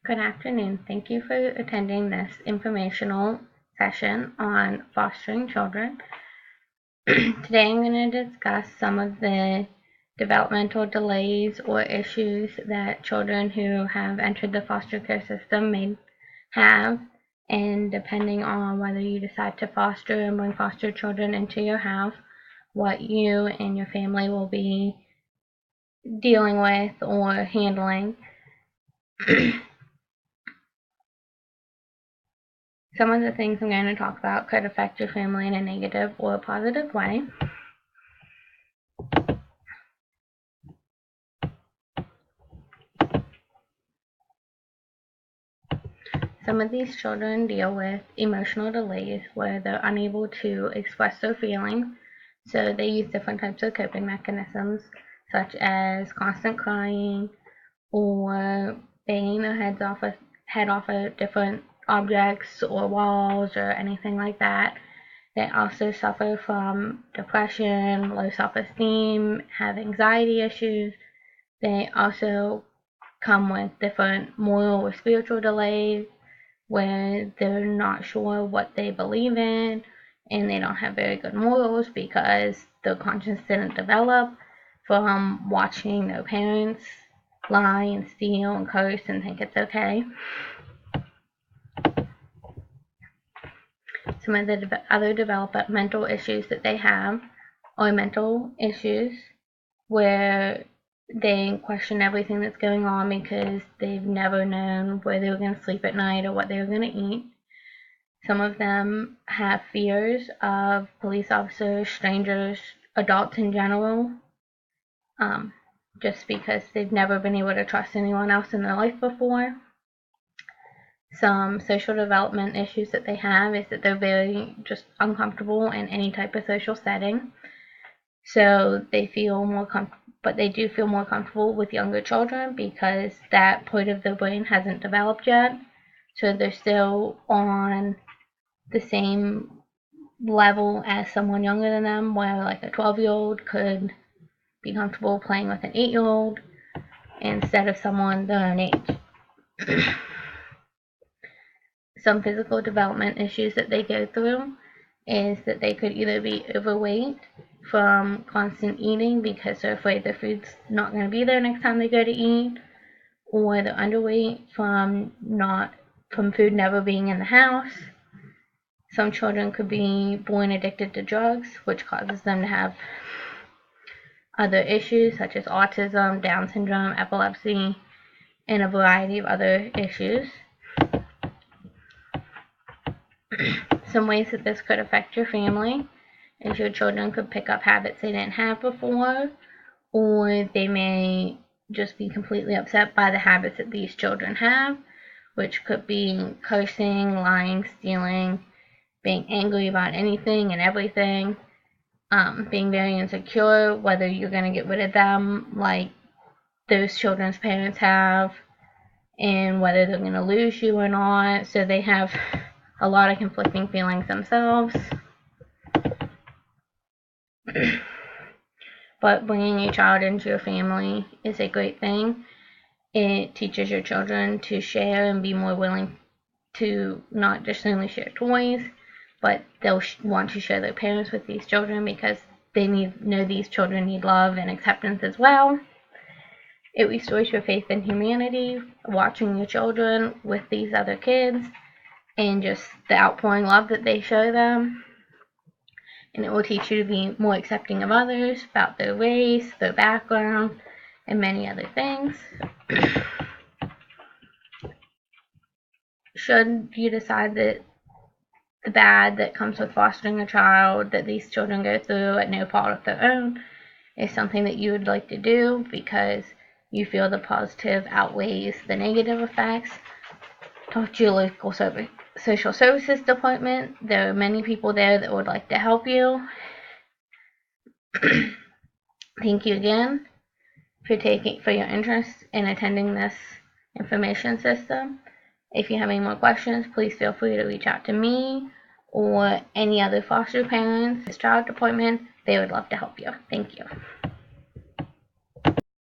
Good afternoon. Thank you for attending this informational session on fostering children. Today I'm going to discuss some of the developmental delays or issues that children who have entered the foster care system may have, and depending on whether you decide to foster and bring foster children into your house, what you and your family will be dealing with or handling. Some of the things I'm going to talk about could affect your family in a negative or a positive way. Some of these children deal with emotional delays where they're unable to express their feelings, so they use different types of coping mechanisms, such as constant crying or banging their head off of different objects or walls or anything like that. They also suffer from depression, low self-esteem, have anxiety issues. They also come with different moral or spiritual delays where they're not sure what they believe in and they don't have very good morals because their conscience didn't develop from watching their parents lie and steal and curse and think it's okay. Some of the other developmental issues that they have are mental issues where they question everything that's going on because they've never known where they were going to sleep at night or what they were going to eat. Some of them have fears of police officers, strangers, adults in general, just because they've never been able to trust anyone else in their life before. Some social development issues that they have is that they're very just uncomfortable in any type of social setting. So they feel more comfortable, but they do feel more comfortable with younger children because that part of their brain hasn't developed yet. So they're still on the same level as someone younger than them, where like a 12-year-old could be comfortable playing with an 8-year-old instead of someone their own age. Some physical development issues that they go through is that they could either be overweight from constant eating because they're afraid their food's not going to be there next time they go to eat, or they're underweight from food never being in the house. Some children could be born addicted to drugs, which causes them to have other issues such as autism, Down syndrome, epilepsy, and a variety of other issues. Some ways that this could affect your family is your children could pick up habits they didn't have before, or they may just be completely upset by the habits that these children have, which could be cursing, lying, stealing, being angry about anything and everything, being very insecure whether you're going to get rid of them like those children's parents have, and whether they're going to lose you or not. So they have a lot of conflicting feelings themselves. But bringing a child into your family is a great thing. It teaches your children to share and be more willing to not just only share toys, but they'll want to share their parents with these children because they know these children need love and acceptance as well. It restores your faith in humanity, watching your children with these other kids and just the outpouring love that they show them. And it will teach you to be more accepting of others, about their race, their background, and many other things. Should you decide that the bad that comes with fostering a child that these children go through at no fault of their own is something that you would like to do because you feel the positive outweighs the negative effects, talk to your local social services department. There are many people there that would like to help you. Thank you again for your interest in attending this information system. If you have any more questions, please feel free to reach out to me or any other foster parents, this child department. They would love to help you. Thank you.